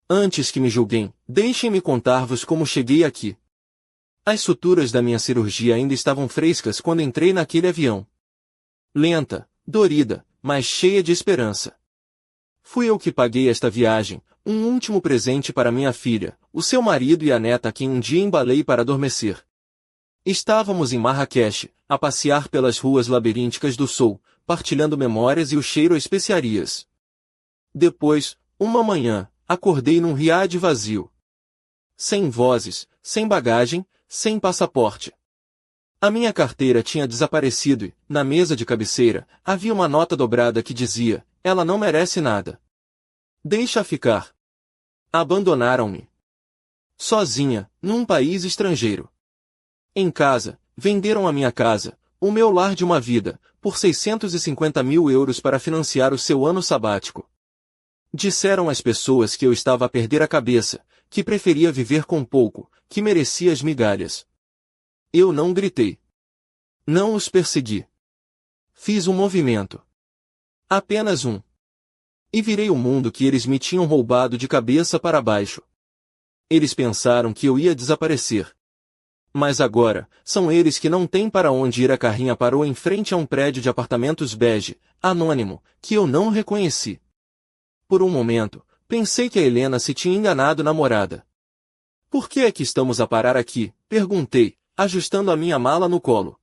Antes que me julguem, deixem-me contar-vos como cheguei aqui. As suturas da minha cirurgia ainda estavam frescas quando entrei naquele avião. Lenta, dorida, mas cheia de esperança. Fui eu que paguei esta viagem, um último presente para minha filha, o seu marido e a neta a quem um dia embalei para adormecer. Estávamos em Marrakech, a passear pelas ruas labirínticas do sul, partilhando memórias e o cheiro a especiarias. Depois, uma manhã, acordei num Riad vazio. Sem vozes, sem bagagem, sem passaporte. A minha carteira tinha desaparecido e, na mesa de cabeceira, havia uma nota dobrada que dizia: ela não merece nada. Deixa ficar. Abandonaram-me. Sozinha, num país estrangeiro. Em casa, venderam a minha casa, o meu lar de uma vida, por 650 mil euros para financiar o seu ano sabático. Disseram às pessoas que eu estava a perder a cabeça, que preferia viver com pouco, que merecia as migalhas. Eu não gritei. Não os persegui. Fiz um movimento. Apenas um. E virei o mundo que eles me tinham roubado de cabeça para baixo. Eles pensaram que eu ia desaparecer. Mas agora, são eles que não têm para onde ir. A carrinha parou em frente a um prédio de apartamentos bege, anônimo, que eu não reconheci. Por um momento, pensei que a Helena se tinha enganado na morada. Por que é que estamos a parar aqui? Perguntei, ajustando a minha mala no colo.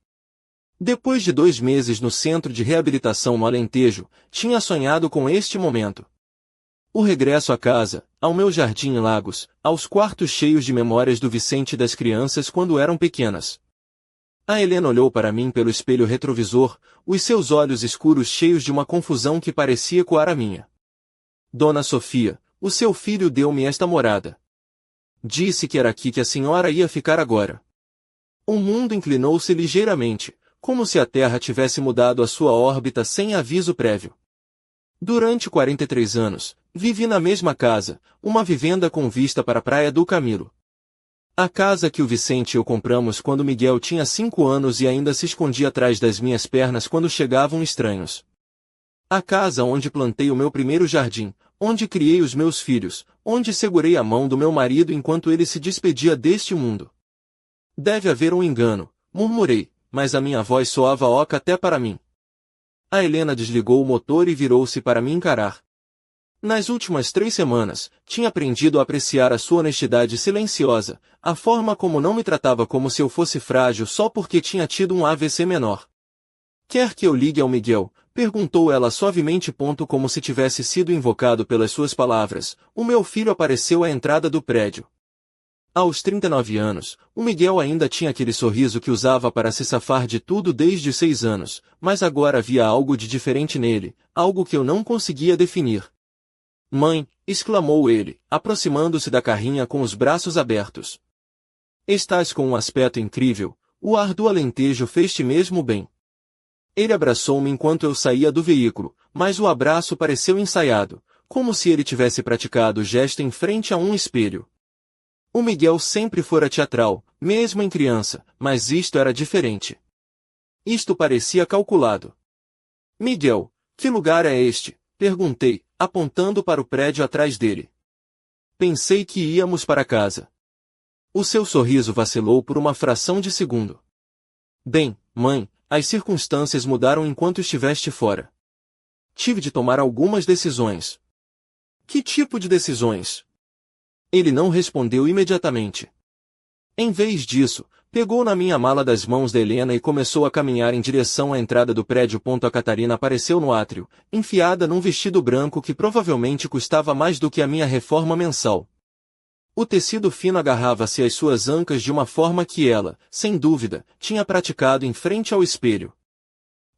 Depois de 2 meses no centro de reabilitação no Alentejo, tinha sonhado com este momento. O regresso à casa, ao meu jardim em Lagos, aos quartos cheios de memórias do Vicente e das crianças quando eram pequenas. A Helena olhou para mim pelo espelho retrovisor, os seus olhos escuros cheios de uma confusão que parecia ecoar a minha. Dona Sofia, o seu filho deu-me esta morada. Disse que era aqui que a senhora ia ficar agora. O mundo inclinou-se ligeiramente, como se a Terra tivesse mudado a sua órbita sem aviso prévio. Durante 43 anos, vivi na mesma casa, uma vivenda com vista para a Praia do Camilo. A casa que o Vicente e eu compramos quando Miguel tinha 5 anos e ainda se escondia atrás das minhas pernas quando chegavam estranhos. A casa onde plantei o meu primeiro jardim, onde criei os meus filhos, onde segurei a mão do meu marido enquanto ele se despedia deste mundo. Deve haver um engano, murmurei, mas a minha voz soava oca até para mim. A Helena desligou o motor e virou-se para me encarar. Nas últimas 3 semanas, tinha aprendido a apreciar a sua honestidade silenciosa, a forma como não me tratava como se eu fosse frágil só porque tinha tido um AVC menor. Quer que eu ligue ao Miguel? Perguntou ela suavemente. Como se tivesse sido invocado pelas suas palavras, o meu filho apareceu à entrada do prédio. Aos 39 anos, o Miguel ainda tinha aquele sorriso que usava para se safar de tudo desde os 6 anos, mas agora havia algo de diferente nele, algo que eu não conseguia definir. Mãe, exclamou ele, aproximando-se da carrinha com os braços abertos. Estás com um aspecto incrível, o ar do Alentejo fez-te mesmo bem. Ele abraçou-me enquanto eu saía do veículo, mas o abraço pareceu ensaiado, como se ele tivesse praticado o gesto em frente a um espelho. O Miguel sempre fora teatral, mesmo em criança, mas isto era diferente. Isto parecia calculado. Miguel, que lugar é este? Perguntei, apontando para o prédio atrás dele. Pensei que íamos para casa. O seu sorriso vacilou por uma fração de segundo. Bem, mãe, as circunstâncias mudaram enquanto estiveste fora. Tive de tomar algumas decisões. Que tipo de decisões? Ele não respondeu imediatamente. Em vez disso, pegou na minha mala das mãos da Helena e começou a caminhar em direção à entrada do prédio. A Catarina apareceu no átrio, enfiada num vestido branco que provavelmente custava mais do que a minha reforma mensal. O tecido fino agarrava-se às suas ancas de uma forma que ela, sem dúvida, tinha praticado em frente ao espelho.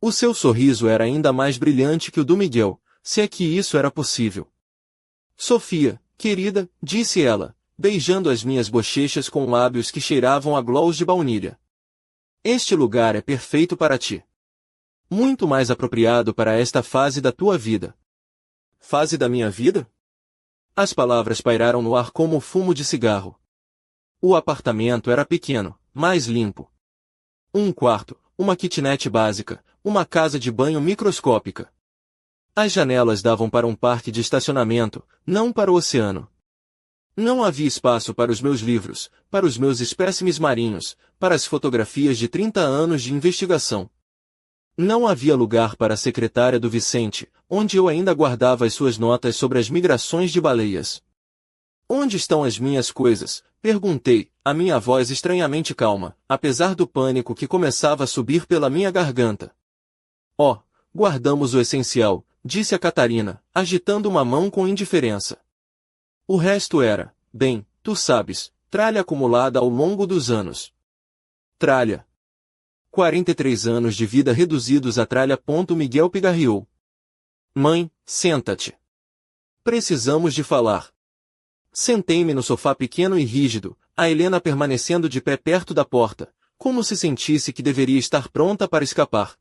O seu sorriso era ainda mais brilhante que o do Miguel, se é que isso era possível. Sofia, querida, disse ela, beijando as minhas bochechas com lábios que cheiravam a gloss de baunilha. Este lugar é perfeito para ti. Muito mais apropriado para esta fase da tua vida. Fase da minha vida? As palavras pairaram no ar como o fumo de cigarro. O apartamento era pequeno, mas limpo. Um quarto, uma kitnet básica, uma casa de banho microscópica. As janelas davam para um parque de estacionamento, não para o oceano. Não havia espaço para os meus livros, para os meus espécimes marinhos, para as fotografias de 30 anos de investigação. Não havia lugar para a secretária do Vicente, onde eu ainda guardava as suas notas sobre as migrações de baleias. Onde estão as minhas coisas? Perguntei, a minha voz estranhamente calma, apesar do pânico que começava a subir pela minha garganta. Oh, guardamos o essencial, disse a Catarina, agitando uma mão com indiferença. O resto era, bem, tu sabes, tralha acumulada ao longo dos anos. Tralha. 43 anos de vida reduzidos a tralha. Miguel pigarreou. Mãe, senta-te. Precisamos de falar. Sentei-me no sofá pequeno e rígido, a Helena permanecendo de pé perto da porta, como se sentisse que deveria estar pronta para escapar.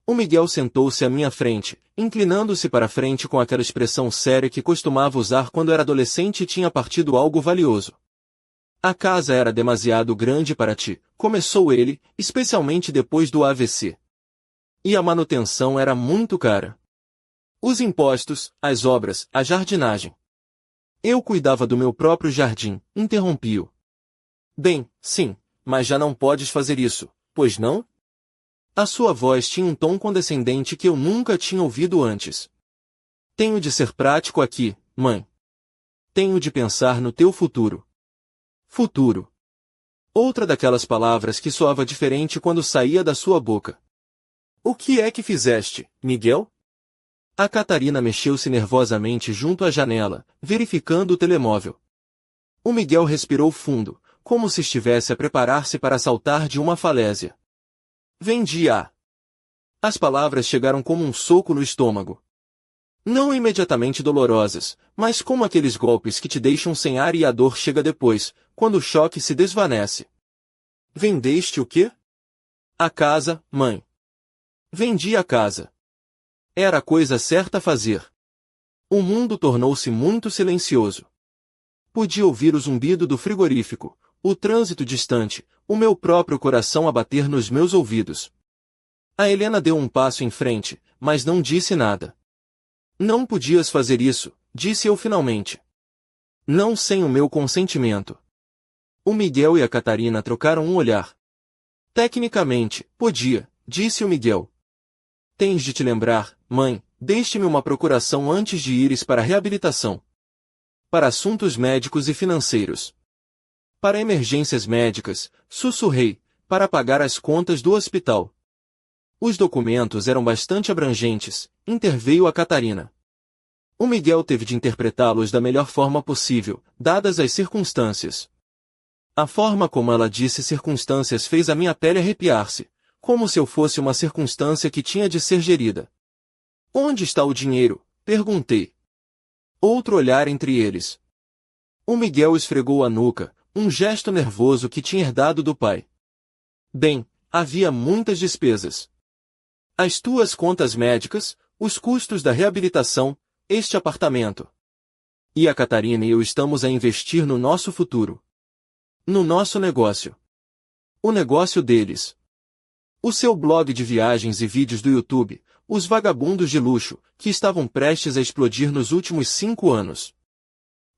O Miguel sentou-se à minha frente, inclinando-se para a frente com aquela expressão séria que costumava usar quando era adolescente e tinha partido algo valioso. A casa era demasiado grande para ti, começou ele, especialmente depois do AVC. E a manutenção era muito cara. Os impostos, as obras, a jardinagem. Eu cuidava do meu próprio jardim, interrompi-o. Bem, sim, mas já não podes fazer isso, pois não? A sua voz tinha um tom condescendente que eu nunca tinha ouvido antes. Tenho de ser prático aqui, mãe. Tenho de pensar no teu futuro. Futuro. Outra daquelas palavras que soava diferente quando saía da sua boca. O que é que fizeste, Miguel? A Catarina mexeu-se nervosamente junto à janela, verificando o telemóvel. O Miguel respirou fundo, como se estivesse a preparar-se para saltar de uma falésia. Vendi a. As palavras chegaram como um soco no estômago. Não imediatamente dolorosas, mas como aqueles golpes que te deixam sem ar e a dor chega depois, quando o choque se desvanece. Vendeste o quê? A casa, mãe. Vendi a casa. Era a coisa certa a fazer. O mundo tornou-se muito silencioso. Podia ouvir o zumbido do frigorífico, o trânsito distante, o meu próprio coração a bater nos meus ouvidos. A Helena deu um passo em frente, mas não disse nada. Não podias fazer isso, disse eu finalmente. Não sem o meu consentimento. O Miguel e a Catarina trocaram um olhar. Tecnicamente, podia, disse o Miguel. Tens de te lembrar, mãe, deixe-me uma procuração antes de ires para a reabilitação. Para assuntos médicos e financeiros. Para emergências médicas, sussurrei, para pagar as contas do hospital. Os documentos eram bastante abrangentes, interveio a Catarina. O Miguel teve de interpretá-los da melhor forma possível, dadas as circunstâncias. A forma como ela disse circunstâncias fez a minha pele arrepiar-se, como se eu fosse uma circunstância que tinha de ser gerida. Onde está o dinheiro? Perguntei. Outro olhar entre eles. O Miguel esfregou a nuca, um gesto nervoso que tinha herdado do pai. Bem, havia muitas despesas. As tuas contas médicas, os custos da reabilitação, este apartamento. E a Catarina e eu estamos a investir no nosso futuro. No nosso negócio. O negócio deles. O seu blog de viagens e vídeos do YouTube, os vagabundos de luxo, que estavam prestes a explodir nos últimos 5 anos.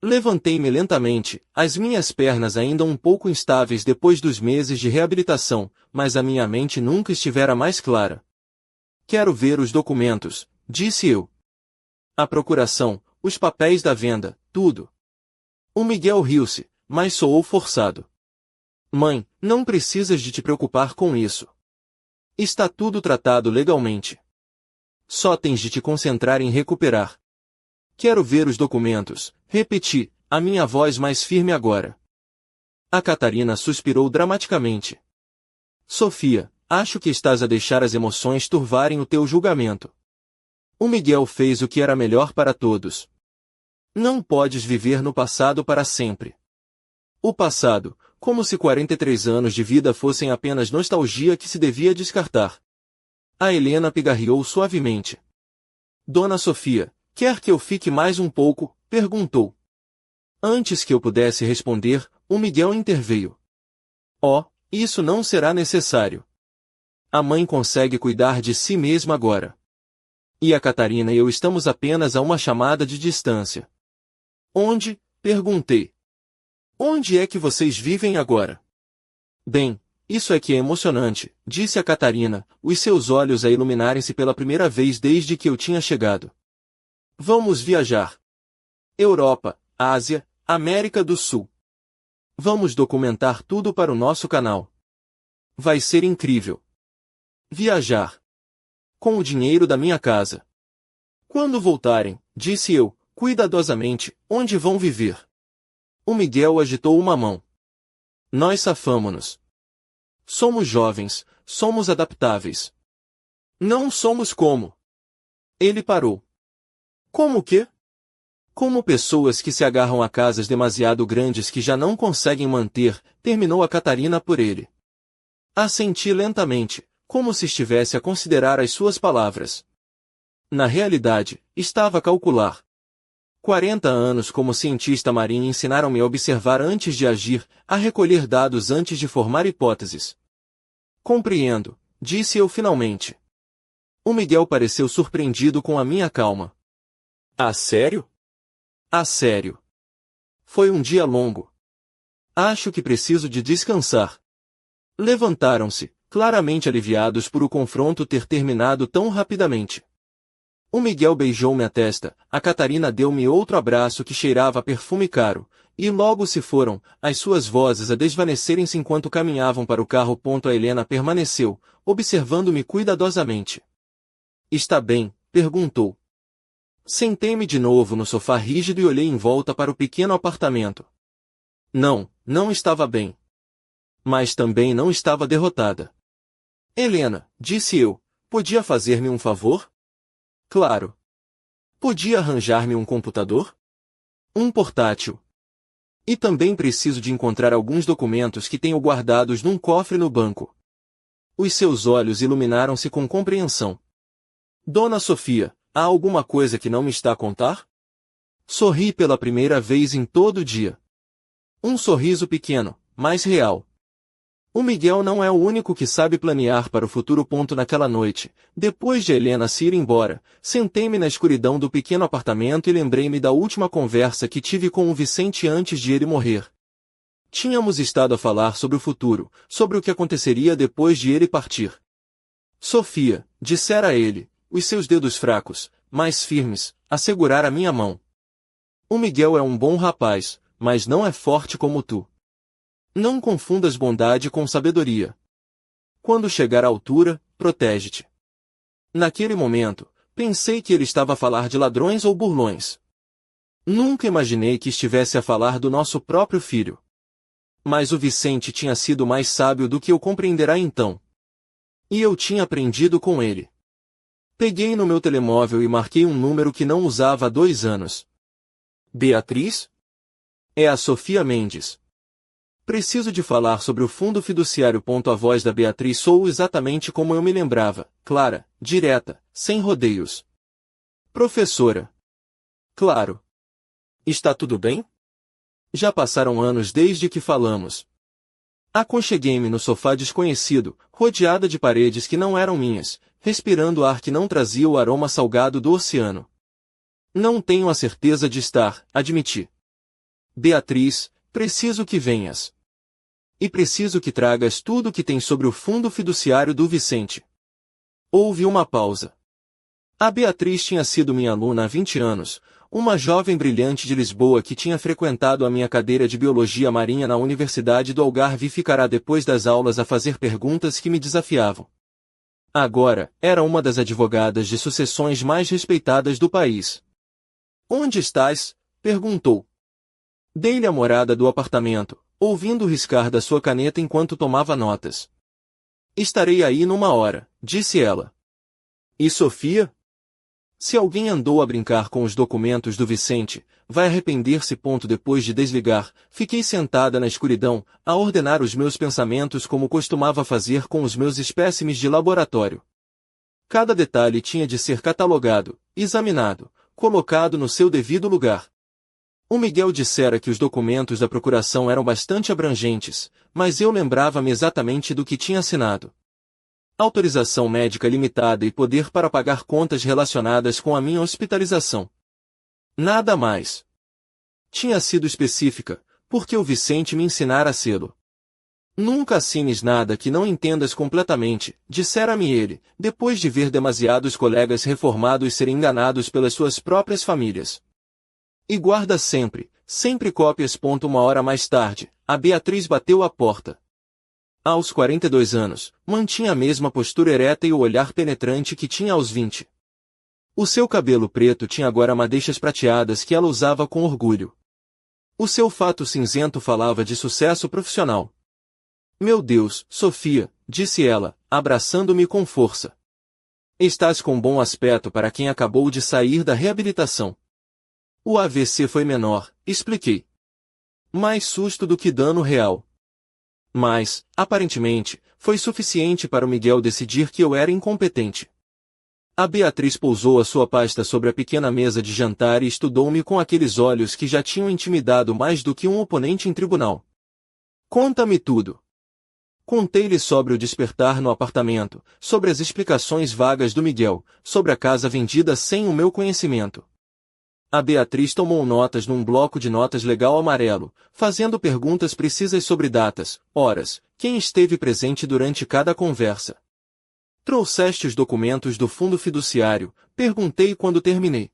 Levantei-me lentamente, as minhas pernas ainda um pouco instáveis depois dos meses de reabilitação, mas a minha mente nunca estivera mais clara. Quero ver os documentos, disse eu. A procuração, os papéis da venda, tudo. O Miguel riu-se, mas soou forçado. Mãe, não precisas de te preocupar com isso. Está tudo tratado legalmente. Só tens de te concentrar em recuperar. Quero ver os documentos, repeti, a minha voz mais firme agora. A Catarina suspirou dramaticamente. Sofia, acho que estás a deixar as emoções turvarem o teu julgamento. O Miguel fez o que era melhor para todos. Não podes viver no passado para sempre. O passado, como se 43 anos de vida fossem apenas nostalgia que se devia descartar. A Helena pigarreou suavemente. Dona Sofia, quer que eu fique mais um pouco? Perguntou. Antes que eu pudesse responder, o Miguel interveio. Oh, isso não será necessário. A mãe consegue cuidar de si mesma agora. E a Catarina e eu estamos apenas a uma chamada de distância. Onde? Perguntei. Onde é que vocês vivem agora? Bem, isso é que é emocionante, disse a Catarina, os seus olhos a iluminarem-se pela primeira vez desde que eu tinha chegado. Vamos viajar. Europa, Ásia, América do Sul. Vamos documentar tudo para o nosso canal. Vai ser incrível. Viajar. Com o dinheiro da minha casa. Quando voltarem, disse eu, cuidadosamente, onde vão viver? O Miguel agitou uma mão. Nós safamo-nos. Somos jovens, somos adaptáveis. Não somos como. Ele parou. Como que? Como pessoas que se agarram a casas demasiado grandes que já não conseguem manter, terminou a Catarina por ele. Assenti lentamente, como se estivesse a considerar as suas palavras. Na realidade, estava a calcular. 40 anos como cientista marinho ensinaram-me a observar antes de agir, a recolher dados antes de formar hipóteses. Compreendo, disse eu finalmente. O Miguel pareceu surpreendido com a minha calma. A sério? A sério. Foi um dia longo. Acho que preciso de descansar. Levantaram-se, claramente aliviados por o confronto ter terminado tão rapidamente. O Miguel beijou-me a testa, a Catarina deu-me outro abraço que cheirava a perfume caro, e logo se foram, as suas vozes a desvanecerem-se enquanto caminhavam para o carro. A Helena permaneceu, observando-me cuidadosamente. Está bem? Perguntou. Sentei-me de novo no sofá rígido e olhei em volta para o pequeno apartamento. Não, não estava bem. Mas também não estava derrotada. Helena, disse eu, podia fazer-me um favor? Claro. Podia arranjar-me um computador? Um portátil. E também preciso de encontrar alguns documentos que tenho guardados num cofre no banco. Os seus olhos iluminaram-se com compreensão. Dona Sofia, há alguma coisa que não me está a contar? Sorri pela primeira vez em todo o dia. Um sorriso pequeno, mas real. O Miguel não é o único que sabe planear para o futuro. Naquela noite, depois de Helena se ir embora, sentei-me na escuridão do pequeno apartamento e lembrei-me da última conversa que tive com o Vicente antes de ele morrer. Tínhamos estado a falar sobre o futuro, sobre o que aconteceria depois de ele partir. Sofia, dissera ele, os seus dedos fracos, mas firmes, a segurar a minha mão. O Miguel é um bom rapaz, mas não é forte como tu. Não confundas bondade com sabedoria. Quando chegar à altura, protege-te. Naquele momento, pensei que ele estava a falar de ladrões ou burlões. Nunca imaginei que estivesse a falar do nosso próprio filho. Mas o Vicente tinha sido mais sábio do que eu compreenderá então. E eu tinha aprendido com ele. Peguei no meu telemóvel e marquei um número que não usava há 2 anos. Beatriz? É a Sofia Mendes. Preciso de falar sobre o fundo fiduciário. A voz da Beatriz soou exatamente como eu me lembrava, clara, direta, sem rodeios. Professora. Claro. Está tudo bem? Já passaram anos desde que falamos. Aconcheguei-me no sofá desconhecido, rodeada de paredes que não eram minhas, respirando ar que não trazia o aroma salgado do oceano. Não tenho a certeza de estar, admiti. Beatriz, preciso que venhas. E preciso que tragas tudo o que tem sobre o fundo fiduciário do Vicente. Houve uma pausa. A Beatriz tinha sido minha aluna há 20 anos, uma jovem brilhante de Lisboa que tinha frequentado a minha cadeira de Biologia Marinha na Universidade do Algarve e ficara depois das aulas a fazer perguntas que me desafiavam. Agora, era uma das advogadas de sucessões mais respeitadas do país. Onde estás? Perguntou. Dei-lhe a morada do apartamento, ouvindo o riscar da sua caneta enquanto tomava notas. Estarei aí numa hora, disse ela. E Sofia? Se alguém andou a brincar com os documentos do Vicente, vai arrepender-se. Depois de desligar, fiquei sentada na escuridão, a ordenar os meus pensamentos como costumava fazer com os meus espécimes de laboratório. Cada detalhe tinha de ser catalogado, examinado, colocado no seu devido lugar. O Miguel dissera que os documentos da procuração eram bastante abrangentes, mas eu lembrava-me exatamente do que tinha assinado. Autorização médica limitada e poder para pagar contas relacionadas com a minha hospitalização. Nada mais. Tinha sido específica, porque o Vicente me ensinara a sê-lo. Nunca assines nada que não entendas completamente, dissera-me ele, depois de ver demasiados colegas reformados serem enganados pelas suas próprias famílias. E guarda sempre, sempre cópias. Uma hora mais tarde, a Beatriz bateu à porta. Aos 42 anos, mantinha a mesma postura ereta e o olhar penetrante que tinha aos 20. O seu cabelo preto tinha agora madeixas prateadas que ela usava com orgulho. O seu fato cinzento falava de sucesso profissional. Meu Deus, Sofia, disse ela, abraçando-me com força. Estás com bom aspecto para quem acabou de sair da reabilitação. O AVC foi menor, expliquei. Mais susto do que dano real. Mas, aparentemente, foi suficiente para o Miguel decidir que eu era incompetente. A Beatriz pousou a sua pasta sobre a pequena mesa de jantar e estudou-me com aqueles olhos que já tinham intimidado mais do que um oponente em tribunal. Conta-me tudo. Contei-lhe sobre o despertar no apartamento, sobre as explicações vagas do Miguel, sobre a casa vendida sem o meu conhecimento. A Beatriz tomou notas num bloco de notas legal amarelo, fazendo perguntas precisas sobre datas, horas, quem esteve presente durante cada conversa. Trouxeste os documentos do fundo fiduciário? Perguntei quando terminei.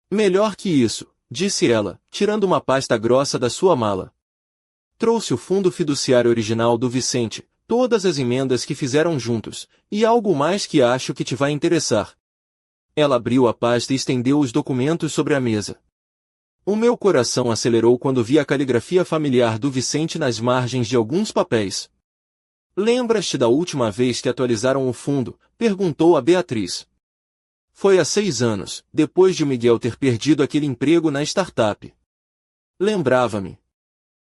Melhor que isso, disse ela, tirando uma pasta grossa da sua mala. Trouxe o fundo fiduciário original do Vicente, todas as emendas que fizeram juntos, e algo mais que acho que te vai interessar. Ela abriu a pasta e estendeu os documentos sobre a mesa. O meu coração acelerou quando vi a caligrafia familiar do Vicente nas margens de alguns papéis. Lembras-te da última vez que atualizaram o fundo? Perguntou a Beatriz. Foi há 6 anos, depois de Miguel ter perdido aquele emprego na startup. Lembrava-me.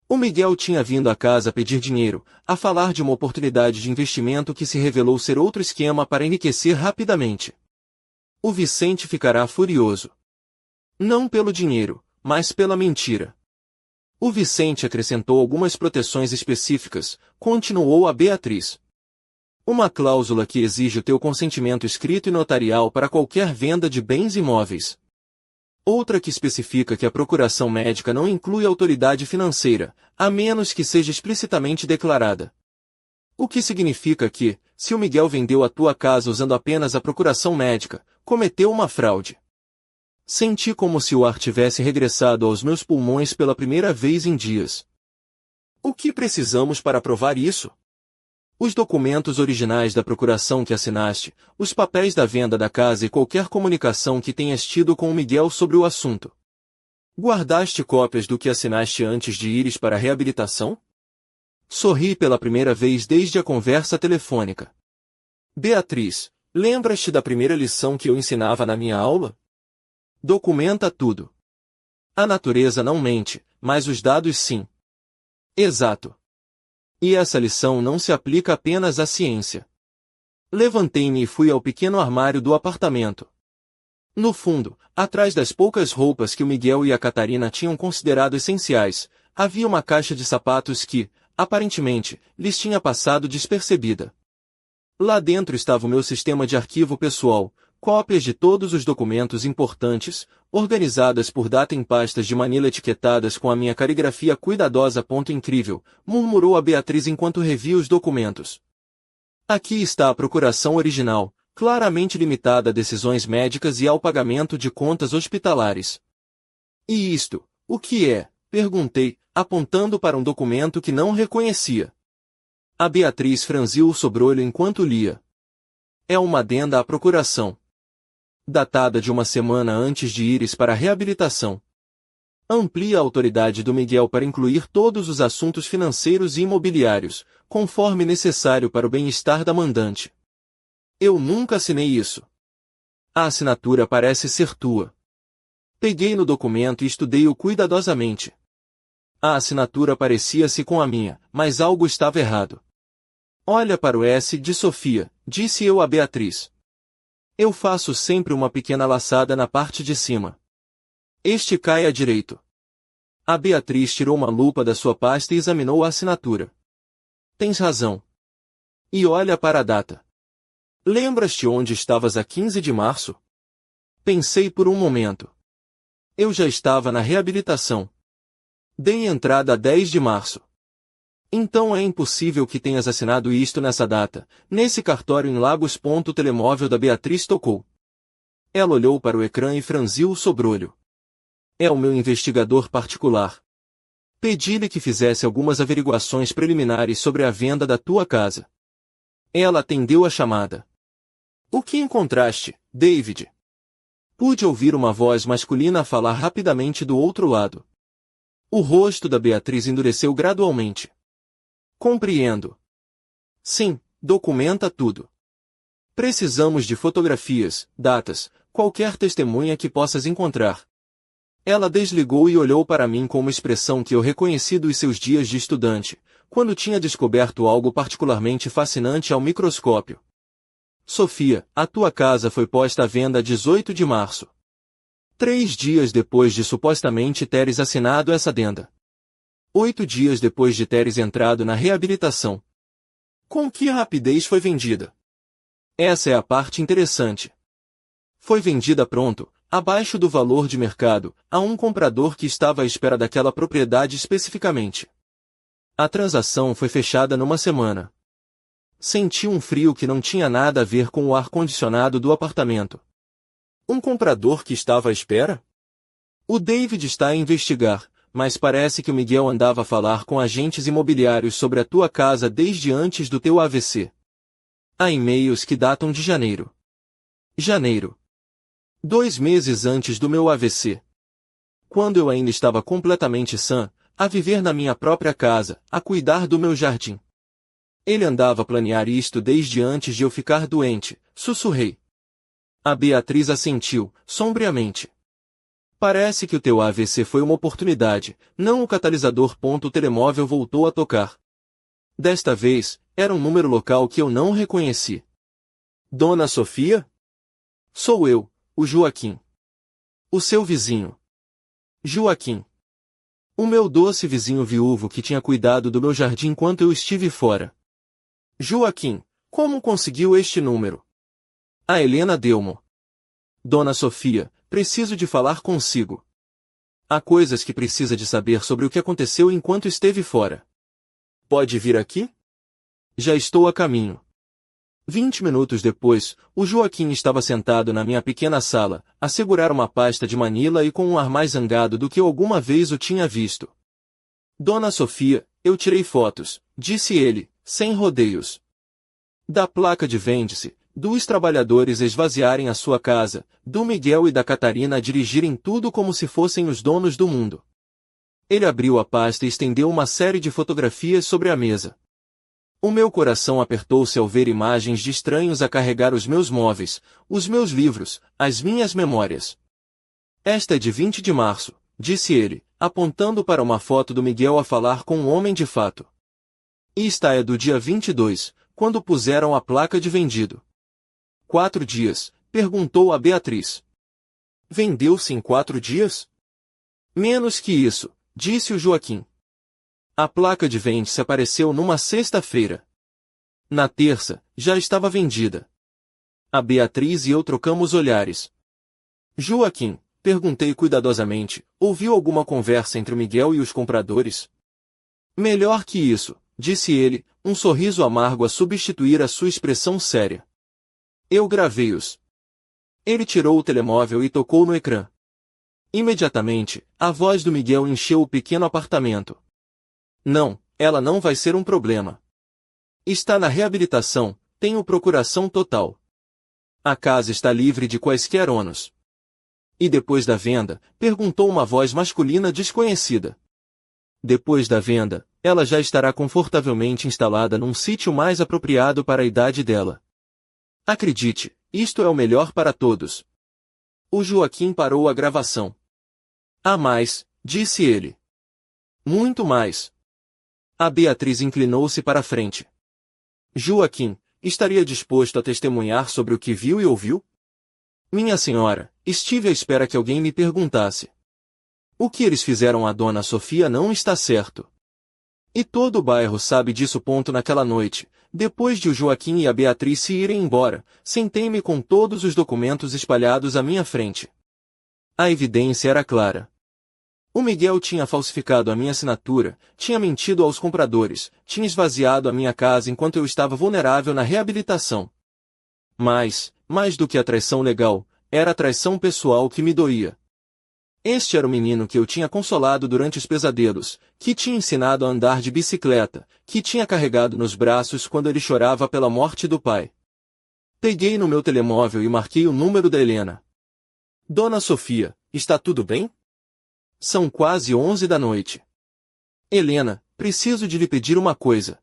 O Miguel tinha vindo à casa pedir dinheiro, a falar de uma oportunidade de investimento que se revelou ser outro esquema para enriquecer rapidamente. O Vicente ficará furioso. Não pelo dinheiro, mas pela mentira. O Vicente acrescentou algumas proteções específicas, continuou a Beatriz. Uma cláusula que exige o teu consentimento escrito e notarial para qualquer venda de bens imóveis. Outra que especifica que a procuração médica não inclui autoridade financeira, a menos que seja explicitamente declarada. O que significa que, se o Miguel vendeu a tua casa usando apenas a procuração médica, cometeu uma fraude. Senti como se o ar tivesse regressado aos meus pulmões pela primeira vez em dias. O que precisamos para provar isso? Os documentos originais da procuração que assinaste, os papéis da venda da casa e qualquer comunicação que tenhas tido com o Miguel sobre o assunto. Guardaste cópias do que assinaste antes de ires para a reabilitação? Sorri pela primeira vez desde a conversa telefônica. Beatriz, lembras-te da primeira lição que eu ensinava na minha aula? Documenta tudo. A natureza não mente, mas os dados sim. Exato. E essa lição não se aplica apenas à ciência. Levantei-me e fui ao pequeno armário do apartamento. No fundo, atrás das poucas roupas que o Miguel e a Catarina tinham considerado essenciais, havia uma caixa de sapatos que, aparentemente, lhes tinha passado despercebida. Lá dentro estava o meu sistema de arquivo pessoal, cópias de todos os documentos importantes, organizadas por data em pastas de manila etiquetadas com a minha caligrafia cuidadosa. Incrível, murmurou a Beatriz enquanto revia os documentos. Aqui está a procuração original, claramente limitada a decisões médicas e ao pagamento de contas hospitalares. E isto, o que é? Perguntei, apontando para um documento que não reconhecia. A Beatriz franziu o sobrolho enquanto lia. É uma adenda à procuração. Datada de uma semana antes de ires para a reabilitação. Amplia a autoridade do Miguel para incluir todos os assuntos financeiros e imobiliários, conforme necessário para o bem-estar da mandante. Eu nunca assinei isso. A assinatura parece ser tua. Peguei no documento e estudei-o cuidadosamente. A assinatura parecia-se com a minha, mas algo estava errado. Olha para o S de Sofia, disse eu a Beatriz. Eu faço sempre uma pequena laçada na parte de cima. Este cai à direito. A Beatriz tirou uma lupa da sua pasta e examinou a assinatura. Tens razão. E olha para a data. Lembras-te onde estavas a 15 de março? Pensei por um momento. Eu já estava na reabilitação. Dei entrada a 10 de março. Então é impossível que tenhas assinado isto nessa data, nesse cartório em Lagos. O telemóvel da Beatriz tocou. Ela olhou para o ecrã e franziu o sobrolho. É o meu investigador particular. Pedi-lhe que fizesse algumas averiguações preliminares sobre a venda da tua casa. Ela atendeu a chamada. O que encontraste, David? Pude ouvir uma voz masculina falar rapidamente do outro lado. O rosto da Beatriz endureceu gradualmente. Compreendo. Sim, documenta tudo. Precisamos de fotografias, datas, qualquer testemunha que possas encontrar. Ela desligou e olhou para mim com uma expressão que eu reconheci dos seus dias de estudante, quando tinha descoberto algo particularmente fascinante ao microscópio. Sofia, a tua casa foi posta à venda a 18 de março. 3 dias depois de supostamente teres assinado essa adenda. 8 dias depois de teres entrado na reabilitação. Com que rapidez foi vendida? Essa é a parte interessante. Foi vendida pronto, abaixo do valor de mercado, a um comprador que estava à espera daquela propriedade especificamente. A transação foi fechada numa semana. Senti um frio que não tinha nada a ver com o ar-condicionado do apartamento. Um comprador que estava à espera? O David está a investigar, mas parece que o Miguel andava a falar com agentes imobiliários sobre a tua casa desde antes do teu AVC. Há e-mails que datam de janeiro. Janeiro. 2 meses antes do meu AVC. Quando eu ainda estava completamente sã, a viver na minha própria casa, a cuidar do meu jardim. Ele andava a planear isto desde antes de eu ficar doente, sussurrei. A Beatriz assentiu, sombriamente. Parece que o teu AVC foi uma oportunidade, não o catalisador. O telemóvel voltou a tocar. Desta vez, era um número local que eu não reconheci. Dona Sofia? Sou eu, o Joaquim. O seu vizinho. Joaquim. O meu doce vizinho viúvo que tinha cuidado do meu jardim enquanto eu estive fora. Joaquim, como conseguiu este número? A Helena deu-mo. Dona Sofia, preciso de falar consigo. Há coisas que precisa de saber sobre o que aconteceu enquanto esteve fora. Pode vir aqui? Já estou a caminho. 20 minutos depois, o Joaquim estava sentado na minha pequena sala, a segurar uma pasta de manila e com um ar mais zangado do que eu alguma vez o tinha visto. Dona Sofia, eu tirei fotos, disse ele, sem rodeios. Da placa de vende-se, dos trabalhadores esvaziarem a sua casa, do Miguel e da Catarina a dirigirem tudo como se fossem os donos do mundo. Ele abriu a pasta e estendeu uma série de fotografias sobre a mesa. O meu coração apertou-se ao ver imagens de estranhos a carregar os meus móveis, os meus livros, as minhas memórias. Esta é de 20 de março, disse ele, apontando para uma foto do Miguel a falar com um homem de fato. E esta é do dia 22, quando puseram a placa de vendido. 4 dias, perguntou a Beatriz. Vendeu-se em 4 dias? Menos que isso, disse o Joaquim. A placa de vende-se apareceu numa sexta-feira. Na terça, já estava vendida. A Beatriz e eu trocamos olhares. Joaquim, perguntei cuidadosamente, ouviu alguma conversa entre o Miguel e os compradores? Melhor que isso, disse ele, um sorriso amargo a substituir a sua expressão séria. Eu gravei-os. Ele tirou o telemóvel e tocou no ecrã. Imediatamente, a voz do Miguel encheu o pequeno apartamento. Não, ela não vai ser um problema. Está na reabilitação, tenho procuração total. A casa está livre de quaisquer ônus. E depois da venda? Perguntou uma voz masculina desconhecida. Depois da venda, ela já estará confortavelmente instalada num sítio mais apropriado para a idade dela. Acredite, isto é o melhor para todos. O Joaquim parou a gravação. Há mais, disse ele. Muito mais. A Beatriz inclinou-se para a frente. Joaquim, estaria disposto a testemunhar sobre o que viu e ouviu? Minha senhora, estive à espera que alguém me perguntasse. O que eles fizeram à dona Sofia não está certo. E todo o bairro sabe disso. Naquela noite, depois de o Joaquim e a Beatriz se irem embora, sentei-me com todos os documentos espalhados à minha frente. A evidência era clara. O Miguel tinha falsificado a minha assinatura, tinha mentido aos compradores, tinha esvaziado a minha casa enquanto eu estava vulnerável na reabilitação. Mas, mais do que a traição legal, era a traição pessoal que me doía. Este era o menino que eu tinha consolado durante os pesadelos, que tinha ensinado a andar de bicicleta, que tinha carregado nos braços quando ele chorava pela morte do pai. Peguei no meu telemóvel e marquei o número da Helena. Dona Sofia, está tudo bem? São quase 11 da noite. Helena, preciso de lhe pedir uma coisa.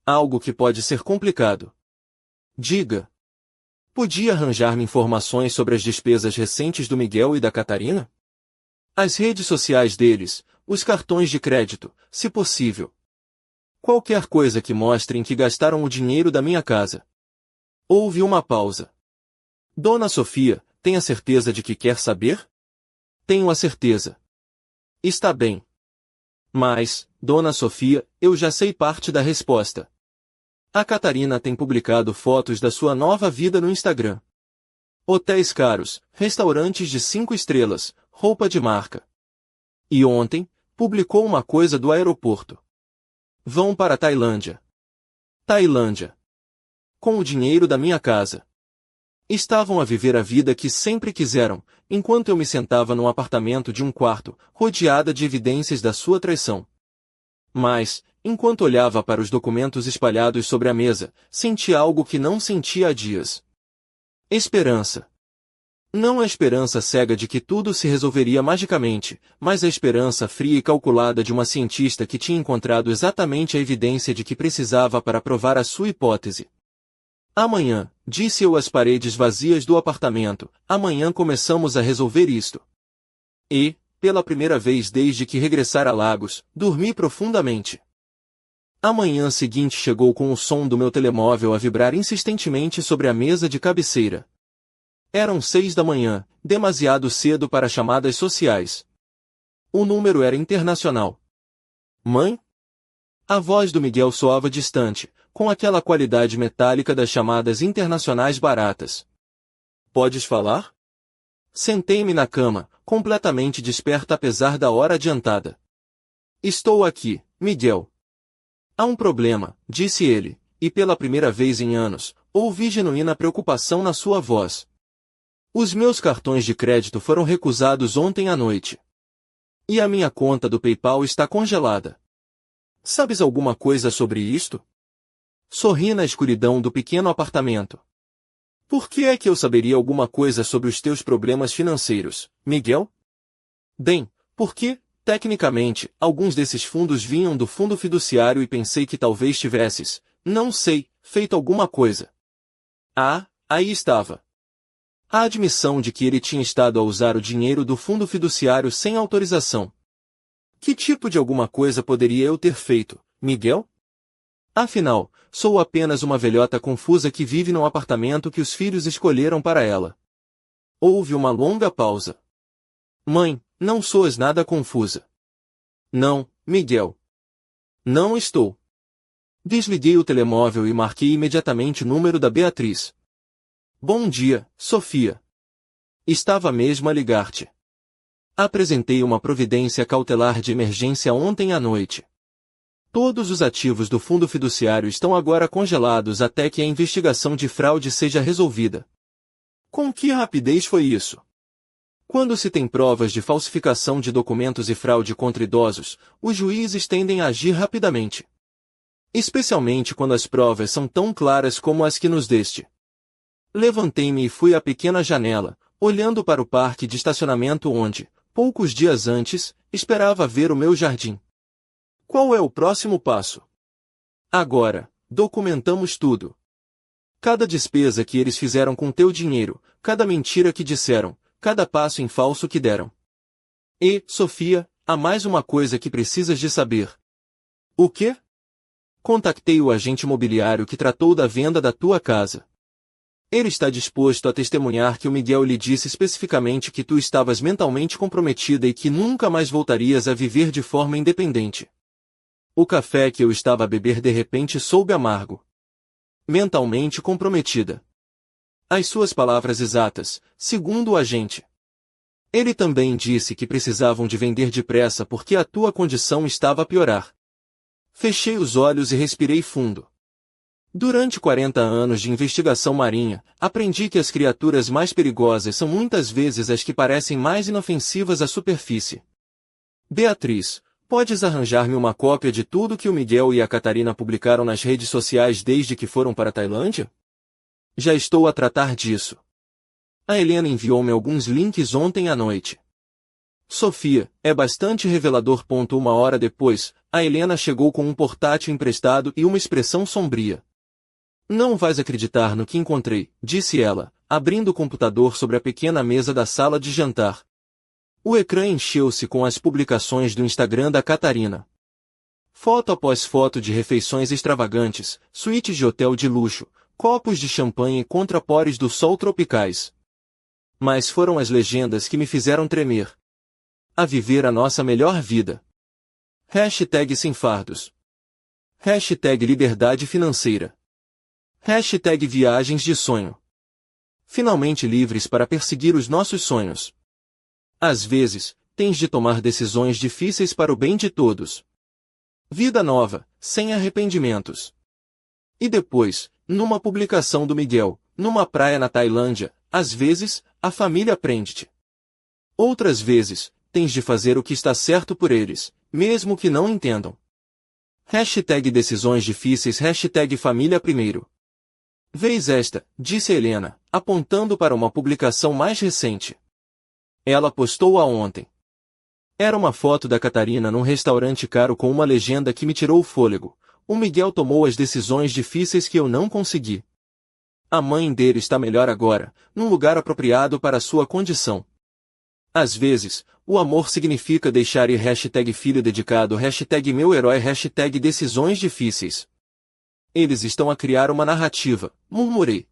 Algo que pode ser complicado. Diga. Podia arranjar-me informações sobre as despesas recentes do Miguel e da Catarina? As redes sociais deles, os cartões de crédito, se possível. Qualquer coisa que mostre em que gastaram o dinheiro da minha casa. Houve uma pausa. Dona Sofia, tem a certeza de que quer saber? Tenho a certeza. Está bem. Mas, Dona Sofia, eu já sei parte da resposta. A Catarina tem publicado fotos da sua nova vida no Instagram. Hotéis caros, restaurantes de 5 estrelas, roupa de marca. E ontem, publicou uma coisa do aeroporto. Vão para a Tailândia. Tailândia. Com o dinheiro da minha casa. Estavam a viver a vida que sempre quiseram, enquanto eu me sentava num apartamento de um quarto, rodeada de evidências da sua traição. Mas, enquanto olhava para os documentos espalhados sobre a mesa, senti algo que não sentia há dias. Esperança. Não a esperança cega de que tudo se resolveria magicamente, mas a esperança fria e calculada de uma cientista que tinha encontrado exatamente a evidência de que precisava para provar a sua hipótese. Amanhã, disse eu às paredes vazias do apartamento, amanhã começamos a resolver isto. E, pela primeira vez desde que regressar a Lagos, dormi profundamente. A manhã seguinte chegou com o som do meu telemóvel a vibrar insistentemente sobre a mesa de cabeceira. Eram 6 da manhã, demasiado cedo para chamadas sociais. O número era internacional. Mãe? A voz do Miguel soava distante, com aquela qualidade metálica das chamadas internacionais baratas. Podes falar? Sentei-me na cama, completamente desperta apesar da hora adiantada. Estou aqui, Miguel. Há um problema, disse ele, e pela primeira vez em anos, ouvi genuína preocupação na sua voz. Os meus cartões de crédito foram recusados ontem à noite. E a minha conta do PayPal está congelada. Sabes alguma coisa sobre isto? Sorri na escuridão do pequeno apartamento. Por que é que eu saberia alguma coisa sobre os teus problemas financeiros, Miguel? Bem, porque, tecnicamente, alguns desses fundos vinham do fundo fiduciário e pensei que talvez tivesses, não sei, feito alguma coisa. Ah, aí estava. A admissão de que ele tinha estado a usar o dinheiro do fundo fiduciário sem autorização. Que tipo de alguma coisa poderia eu ter feito, Miguel? Afinal, sou apenas uma velhota confusa que vive num apartamento que os filhos escolheram para ela. Houve uma longa pausa. Mãe, não soas nada confusa. Não, Miguel. Não estou. Desliguei o telemóvel e marquei imediatamente o número da Beatriz. Bom dia, Sofia. Estava mesmo a ligar-te. Apresentei uma providência cautelar de emergência ontem à noite. Todos os ativos do fundo fiduciário estão agora congelados até que a investigação de fraude seja resolvida. Com que rapidez foi isso? Quando se tem provas de falsificação de documentos e fraude contra idosos, os juízes tendem a agir rapidamente. Especialmente quando as provas são tão claras como as que nos deste. Levantei-me e fui à pequena janela, olhando para o parque de estacionamento onde, poucos dias antes, esperava ver o meu jardim. Qual é o próximo passo? Agora, documentamos tudo. Cada despesa que eles fizeram com teu dinheiro, cada mentira que disseram, cada passo em falso que deram. E, Sofia, há mais uma coisa que precisas de saber. O quê? Contactei o agente imobiliário que tratou da venda da tua casa. Ele está disposto a testemunhar que o Miguel lhe disse especificamente que tu estavas mentalmente comprometida e que nunca mais voltarias a viver de forma independente. O café que eu estava a beber de repente soube amargo. Mentalmente comprometida. As suas palavras exatas, segundo o agente. Ele também disse que precisavam de vender depressa porque a tua condição estava a piorar. Fechei os olhos e respirei fundo. Durante 40 anos de investigação marinha, aprendi que as criaturas mais perigosas são muitas vezes as que parecem mais inofensivas à superfície. Beatriz, podes arranjar-me uma cópia de tudo que o Miguel e a Catarina publicaram nas redes sociais desde que foram para a Tailândia? Já estou a tratar disso. A Helena enviou-me alguns links ontem à noite. Sofia, é bastante revelador. Uma hora depois, a Helena chegou com um portátil emprestado e uma expressão sombria. Não vais acreditar no que encontrei, disse ela, abrindo o computador sobre a pequena mesa da sala de jantar. O ecrã encheu-se com as publicações do Instagram da Catarina. Foto após foto de refeições extravagantes, suítes de hotel de luxo, copos de champanhe contra pores do sol tropicais. Mas foram as legendas que me fizeram tremer. A viver a nossa melhor vida. Hashtag sem fardos. Hashtag liberdade financeira. Hashtag viagens de sonho. Finalmente livres para perseguir os nossos sonhos. Às vezes, tens de tomar decisões difíceis para o bem de todos. Vida nova, sem arrependimentos. E depois, numa publicação do Miguel, numa praia na Tailândia, às vezes, a família prende-te. Outras vezes, tens de fazer o que está certo por eles, mesmo que não entendam. Hashtag decisões difíceis. Hashtag família primeiro. Vês esta, disse Helena, apontando para uma publicação mais recente. Ela postou-a ontem. Era uma foto da Catarina num restaurante caro com uma legenda que me tirou o fôlego. O Miguel tomou as decisões difíceis que eu não consegui. A mãe dele está melhor agora, num lugar apropriado para sua condição. Às vezes, o amor significa deixar ir. Hashtag filho dedicado. Hashtag meu herói. Hashtag decisões difíceis. Eles estão a criar uma narrativa, murmurei.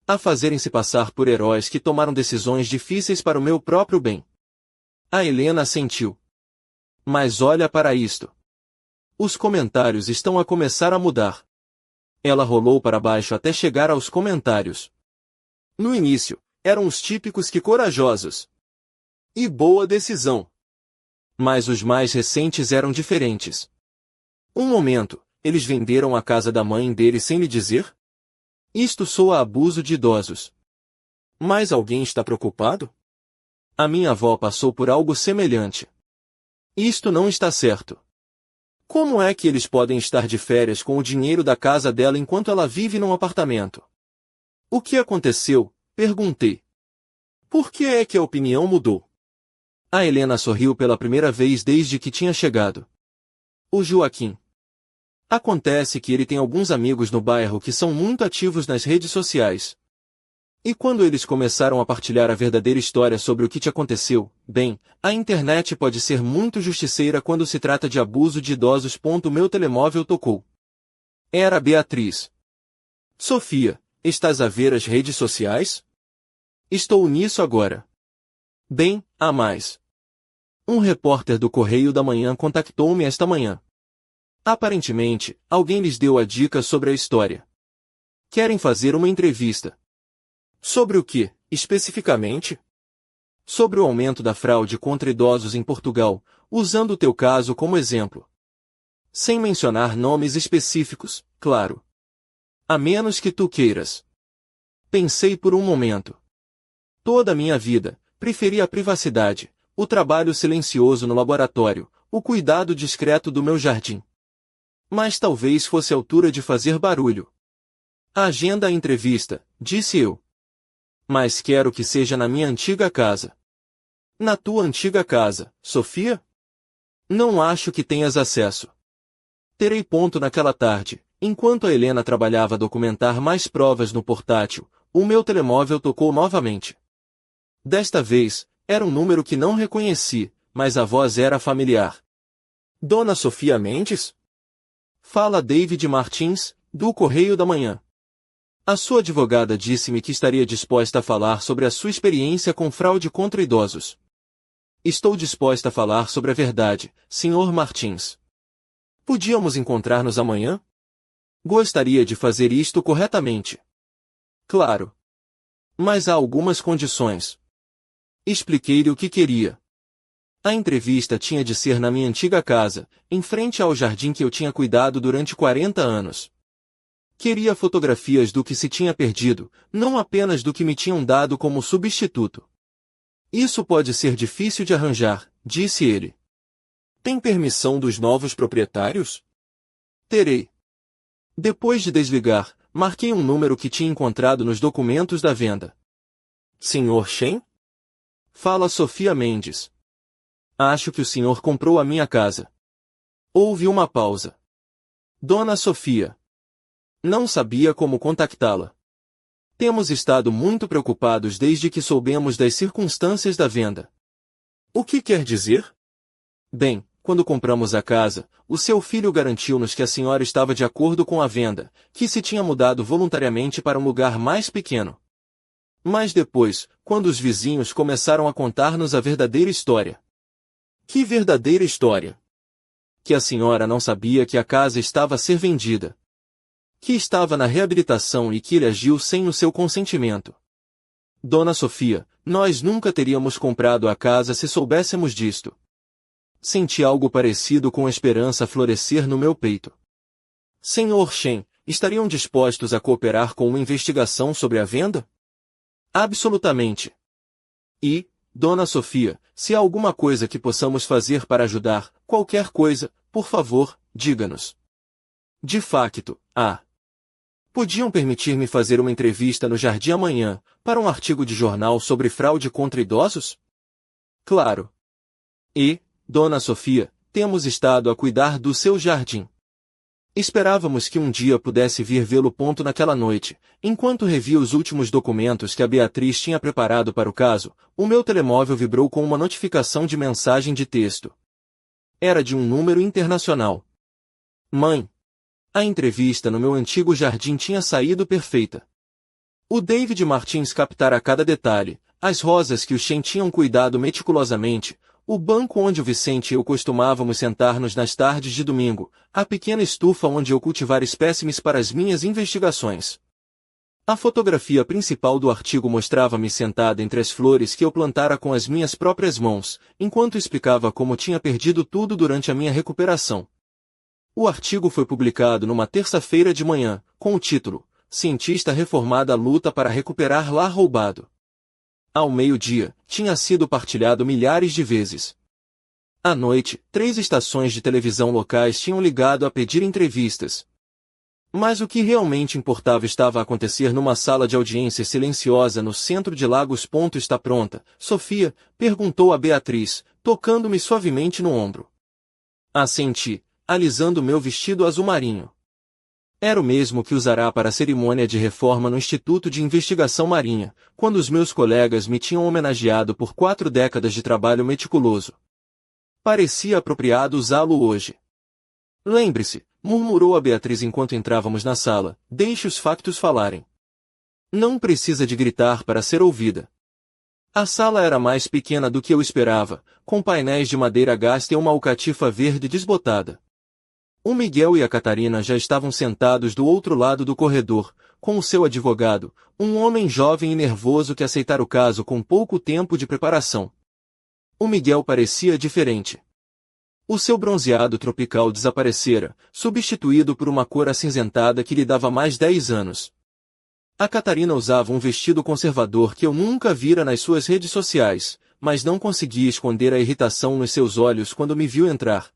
A fazerem-se passar por heróis que tomaram decisões difíceis para o meu próprio bem. A Helena assentiu. Mas olha para isto. Os comentários estão a começar a mudar. Ela rolou para baixo até chegar aos comentários. No início, eram os típicos que corajosos. E boa decisão. Mas os mais recentes eram diferentes. Um momento, eles venderam a casa da mãe dele sem lhe dizer? Isto soa a abuso de idosos. Mas alguém está preocupado? A minha avó passou por algo semelhante. Isto não está certo. Como é que eles podem estar de férias com o dinheiro da casa dela enquanto ela vive num apartamento? O que aconteceu? Perguntei. Por que é que a opinião mudou? A Helena sorriu pela primeira vez desde que tinha chegado. O Joaquim. Acontece que ele tem alguns amigos no bairro que são muito ativos nas redes sociais. E quando eles começaram a partilhar a verdadeira história sobre o que te aconteceu, bem, a internet pode ser muito justiceira quando se trata de abuso de idosos. Meu telemóvel tocou. Era a Beatriz. Sofia, estás a ver as redes sociais? Estou nisso agora. Bem, há mais. Um repórter do Correio da Manhã contactou-me esta manhã. Aparentemente, alguém lhes deu a dica sobre a história. Querem fazer uma entrevista. Sobre o que, especificamente? Sobre o aumento da fraude contra idosos em Portugal, usando o teu caso como exemplo. Sem mencionar nomes específicos, claro. A menos que tu queiras. Pensei por um momento. Toda a minha vida, preferi a privacidade, o trabalho silencioso no laboratório, o cuidado discreto do meu jardim. Mas talvez fosse a altura de fazer barulho. Agenda a entrevista, disse eu. Mas quero que seja na minha antiga casa. Na tua antiga casa, Sofia? Não acho que tenhas acesso. Terei ponto naquela tarde, enquanto a Helena trabalhava a documentar mais provas no portátil, o meu telemóvel tocou novamente. Desta vez, era um número que não reconheci, mas a voz era familiar. Dona Sofia Mendes? Fala David Martins, do Correio da Manhã. A sua advogada disse-me que estaria disposta a falar sobre a sua experiência com fraude contra idosos. Estou disposta a falar sobre a verdade, Sr. Martins. Podíamos encontrar-nos amanhã? Gostaria de fazer isto corretamente. Claro. Mas há algumas condições. Expliquei-lhe o que queria. A entrevista tinha de ser na minha antiga casa, em frente ao jardim que eu tinha cuidado durante 40 anos. Queria fotografias do que se tinha perdido, não apenas do que me tinham dado como substituto. Isso pode ser difícil de arranjar, disse ele. Tem permissão dos novos proprietários? Terei. Depois de desligar, marquei um número que tinha encontrado nos documentos da venda. Sr. Shen? Fala Sofia Mendes. Acho que o senhor comprou a minha casa. Houve uma pausa. Dona Sofia. Não sabia como contactá-la. Temos estado muito preocupados desde que soubemos das circunstâncias da venda. O que quer dizer? Bem, quando compramos a casa, o seu filho garantiu-nos que a senhora estava de acordo com a venda, que se tinha mudado voluntariamente para um lugar mais pequeno. Mas depois, quando os vizinhos começaram a contar-nos a verdadeira história. Que verdadeira história? Que a senhora não sabia que a casa estava a ser vendida. Que estava na reabilitação e que ele agiu sem o seu consentimento. Dona Sofia, nós nunca teríamos comprado a casa se soubéssemos disto. Senti algo parecido com a esperança florescer no meu peito. Senhor Shen, estariam dispostos a cooperar com uma investigação sobre a venda? Absolutamente. E, Dona Sofia, se há alguma coisa que possamos fazer para ajudar, qualquer coisa, por favor, diga-nos. De facto, podiam permitir-me fazer uma entrevista no Jardim amanhã, para um artigo de jornal sobre fraude contra idosos? Claro. E, Dona Sofia, temos estado a cuidar do seu jardim. Esperávamos que um dia pudesse vir vê-lo naquela noite. Enquanto revia os últimos documentos que a Beatriz tinha preparado para o caso, o meu telemóvel vibrou com uma notificação de mensagem de texto. Era de um número internacional. Mãe! A entrevista no meu antigo jardim tinha saído perfeita. O David Martins captara cada detalhe, as rosas que os Shen tinham cuidado meticulosamente, o banco onde o Vicente e eu costumávamos sentar-nos nas tardes de domingo, a pequena estufa onde eu cultivar espécimes para as minhas investigações. A fotografia principal do artigo mostrava-me sentada entre as flores que eu plantara com as minhas próprias mãos, enquanto explicava como tinha perdido tudo durante a minha recuperação. O artigo foi publicado numa terça-feira de manhã, com o título Cientista reformada luta para recuperar lar roubado. Ao meio-dia, tinha sido partilhado milhares de vezes. À noite, 3 estações de televisão locais tinham ligado a pedir entrevistas. Mas o que realmente importava estava a acontecer numa sala de audiência silenciosa no centro de Lagos. Está pronta, Sofia? Perguntou a Beatriz, tocando-me suavemente no ombro. Assenti, alisando meu vestido azul marinho. Era o mesmo que usará para a cerimônia de reforma no Instituto de Investigação Marinha, quando os meus colegas me tinham homenageado por 4 décadas de trabalho meticuloso. Parecia apropriado usá-lo hoje. Lembre-se, murmurou a Beatriz enquanto entrávamos na sala, deixe os factos falarem. Não precisa de gritar para ser ouvida. A sala era mais pequena do que eu esperava, com painéis de madeira gasta e uma alcatifa verde desbotada. O Miguel e a Catarina já estavam sentados do outro lado do corredor, com o seu advogado, um homem jovem e nervoso que aceitara o caso com pouco tempo de preparação. O Miguel parecia diferente. O seu bronzeado tropical desaparecera, substituído por uma cor acinzentada que lhe dava mais 10 anos. A Catarina usava um vestido conservador que eu nunca vira nas suas redes sociais, mas não conseguia esconder a irritação nos seus olhos quando me viu entrar.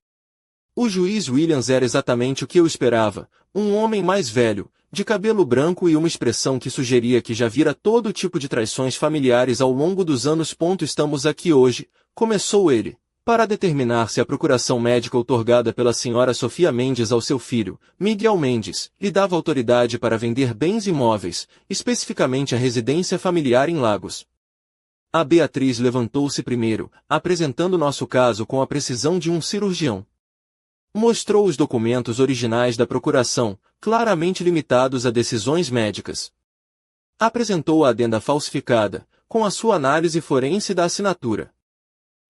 O juiz Williams era exatamente o que eu esperava, um homem mais velho, de cabelo branco e uma expressão que sugeria que já vira todo tipo de traições familiares ao longo dos anos. Estamos aqui hoje, começou ele, para determinar se a procuração médica outorgada pela senhora Sofia Mendes ao seu filho, Miguel Mendes, lhe dava autoridade para vender bens imóveis, especificamente a residência familiar em Lagos. A Beatriz levantou-se primeiro, apresentando nosso caso com a precisão de um cirurgião. Mostrou os documentos originais da procuração, claramente limitados a decisões médicas. Apresentou a adenda falsificada, com a sua análise forense da assinatura.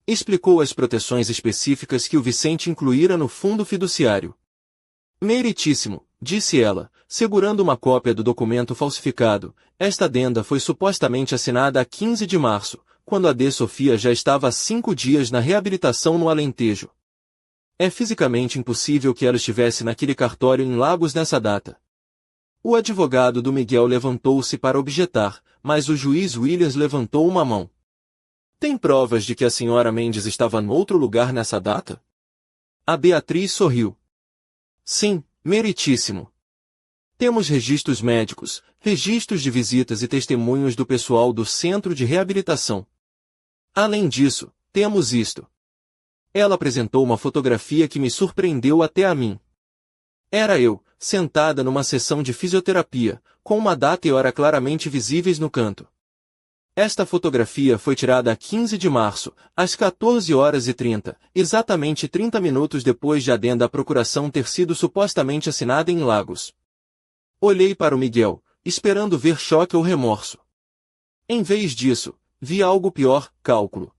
Explicou as proteções específicas que o Vicente incluíra no fundo fiduciário. Meritíssimo, disse ela, segurando uma cópia do documento falsificado, esta adenda foi supostamente assinada a 15 de março, quando a D. Sofia já estava há 5 dias na reabilitação no Alentejo. É fisicamente impossível que ela estivesse naquele cartório em Lagos nessa data. O advogado do Miguel levantou-se para objetar, mas o juiz Williams levantou uma mão. Tem provas de que a senhora Mendes estava noutro lugar nessa data? A Beatriz sorriu. Sim, meritíssimo. Temos registros médicos, registros de visitas e testemunhos do pessoal do centro de reabilitação. Além disso, temos isto. Ela apresentou uma fotografia que me surpreendeu até a mim. Era eu, sentada numa sessão de fisioterapia, com uma data e hora claramente visíveis no canto. Esta fotografia foi tirada a 15 de março, às 14h30, exatamente 30 minutos depois de a adenda à procuração ter sido supostamente assinada em Lagos. Olhei para o Miguel, esperando ver choque ou remorso. Em vez disso, vi algo pior, cálculo.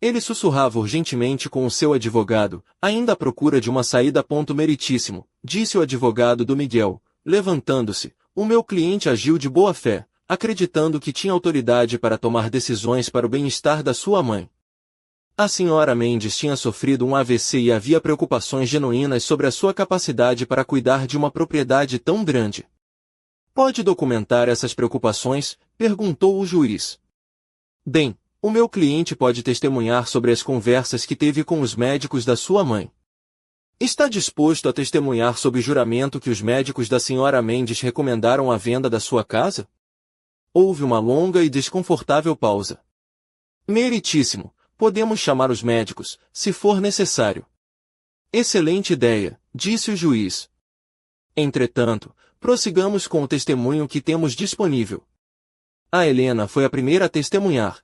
Ele sussurrava urgentemente com o seu advogado, ainda à procura de uma saída. Meritíssimo, disse o advogado do Miguel, levantando-se. O meu cliente agiu de boa fé, acreditando que tinha autoridade para tomar decisões para o bem-estar da sua mãe. A senhora Mendes tinha sofrido um AVC e havia preocupações genuínas sobre a sua capacidade para cuidar de uma propriedade tão grande. Pode documentar essas preocupações? Perguntou o juiz. Bem, o meu cliente pode testemunhar sobre as conversas que teve com os médicos da sua mãe. Está disposto a testemunhar sob juramento que os médicos da senhora Mendes recomendaram a venda da sua casa? Houve uma longa e desconfortável pausa. Meritíssimo, podemos chamar os médicos, se for necessário. Excelente ideia, disse o juiz. Entretanto, prossigamos com o testemunho que temos disponível. A Helena foi a primeira a testemunhar.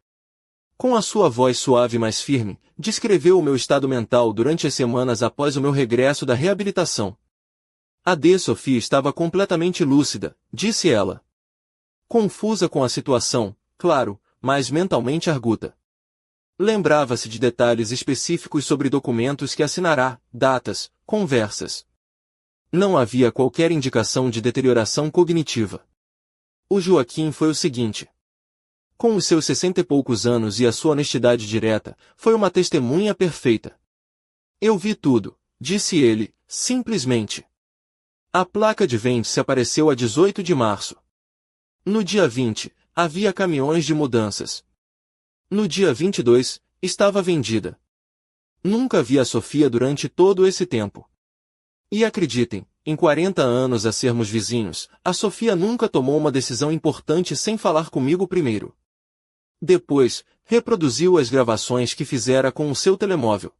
Com a sua voz suave mais firme, descreveu o meu estado mental durante as semanas após o meu regresso da reabilitação. A D. Sofia estava completamente lúcida, disse ela. Confusa com a situação, claro, mas mentalmente arguta. Lembrava-se de detalhes específicos sobre documentos que assinará, datas, conversas. Não havia qualquer indicação de deterioração cognitiva. O Joaquim foi o seguinte. Com os seus 60 e poucos anos e a sua honestidade direta, foi uma testemunha perfeita. Eu vi tudo, disse ele, simplesmente. A placa de vende-se apareceu a 18 de março. No dia 20, havia caminhões de mudanças. No dia 22, estava vendida. Nunca vi a Sofia durante todo esse tempo. E acreditem, em 40 anos a sermos vizinhos, a Sofia nunca tomou uma decisão importante sem falar comigo primeiro. Depois, reproduziu as gravações que fizera com o seu telemóvel.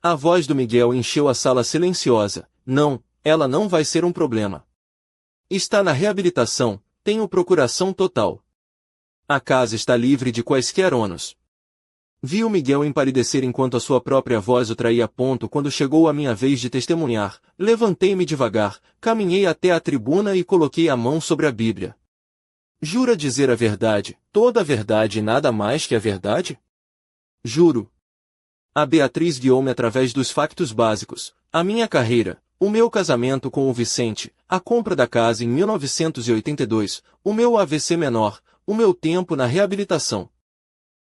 A voz do Miguel encheu a sala silenciosa. Não, ela não vai ser um problema. Está na reabilitação, tenho procuração total. A casa está livre de quaisquer ônus. Vi o Miguel empalidecer enquanto a sua própria voz o traía. Quando chegou a minha vez de testemunhar, levantei-me devagar, caminhei até a tribuna e coloquei a mão sobre a Bíblia. Jura dizer a verdade, toda a verdade e nada mais que a verdade? Juro. A Beatriz guiou-me através dos factos básicos, a minha carreira, o meu casamento com o Vicente, a compra da casa em 1982, o meu AVC menor, o meu tempo na reabilitação.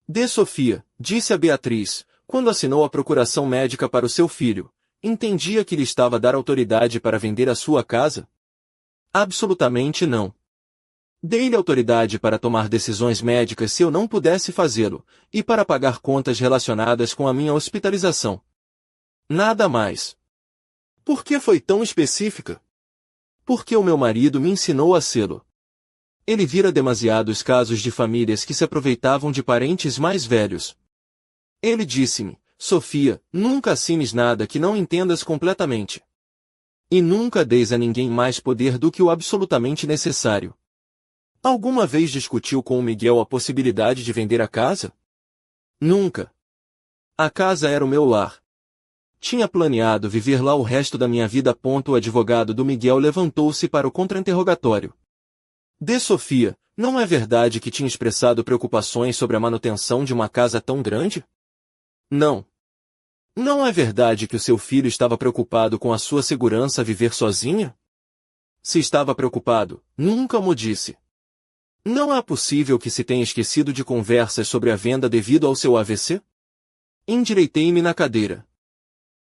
D. Sofia, disse a Beatriz, quando assinou a procuração médica para o seu filho, entendia que lhe estava a dar autoridade para vender a sua casa? Absolutamente não. Dei-lhe autoridade para tomar decisões médicas se eu não pudesse fazê-lo, e para pagar contas relacionadas com a minha hospitalização. Nada mais. Por que foi tão específica? Porque o meu marido me ensinou a sê-lo. Ele vira demasiados casos de famílias que se aproveitavam de parentes mais velhos. Ele disse-me, Sofia, nunca assines nada que não entendas completamente. E nunca deis a ninguém mais poder do que o absolutamente necessário. Alguma vez discutiu com o Miguel a possibilidade de vender a casa? Nunca. A casa era o meu lar. Tinha planeado viver lá o resto da minha vida. O advogado do Miguel levantou-se para o contra-interrogatório. D. Sofia, não é verdade que tinha expressado preocupações sobre a manutenção de uma casa tão grande? Não. Não é verdade que o seu filho estava preocupado com a sua segurança a viver sozinha? Se estava preocupado, nunca mo disse. Não é possível que se tenha esquecido de conversas sobre a venda devido ao seu AVC? Endireitei-me na cadeira.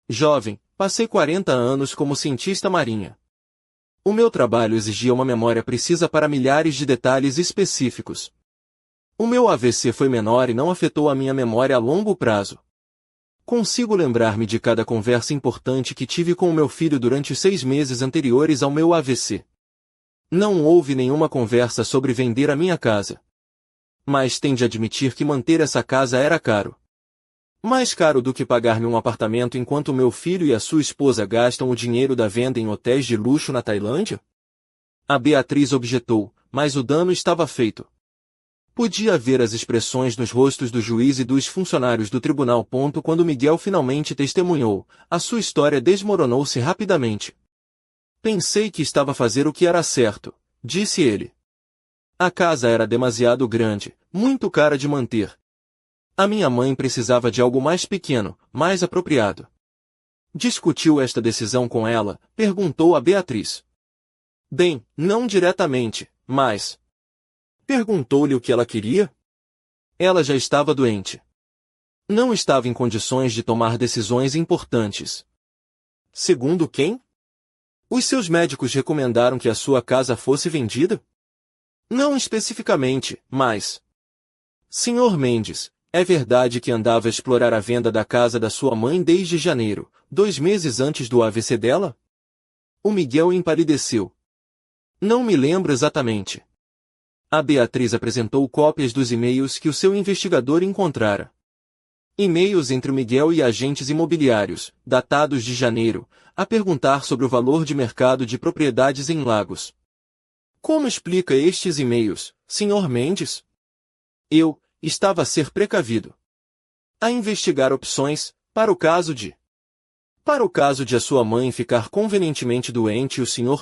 Jovem, passei 40 anos como cientista marinha. O meu trabalho exigia uma memória precisa para milhares de detalhes específicos. O meu AVC foi menor e não afetou a minha memória a longo prazo. Consigo lembrar-me de cada conversa importante que tive com o meu filho durante os 6 meses anteriores ao meu AVC. Não houve nenhuma conversa sobre vender a minha casa. Mas tem de admitir que manter essa casa era caro. Mais caro do que pagar-me um apartamento enquanto meu filho e a sua esposa gastam o dinheiro da venda em hotéis de luxo na Tailândia? A Beatriz objetou, mas o dano estava feito. Podia ver as expressões nos rostos do juiz e dos funcionários do tribunal. Quando Miguel finalmente testemunhou, a sua história desmoronou-se rapidamente. Pensei que estava a fazer o que era certo, disse ele. A casa era demasiado grande, muito cara de manter. A minha mãe precisava de algo mais pequeno, mais apropriado. Discutiu esta decisão com ela? Perguntou a Beatriz. Bem, não diretamente, mas... Perguntou-lhe o que ela queria? Ela já estava doente. Não estava em condições de tomar decisões importantes. Segundo quem? Os seus médicos recomendaram que a sua casa fosse vendida? Não especificamente, mas... Senhor Mendes, é verdade que andava a explorar a venda da casa da sua mãe desde janeiro, 2 meses antes do AVC dela? O Miguel empalideceu. Não me lembro exatamente. A Beatriz apresentou cópias dos e-mails que o seu investigador encontrara. E-mails entre o Miguel e agentes imobiliários, datados de janeiro, a perguntar sobre o valor de mercado de propriedades em Lagos. Como explica estes e-mails, Sr. Mendes? Eu estava a ser precavido. A investigar opções, para o caso de a sua mãe ficar convenientemente doente e o Sr.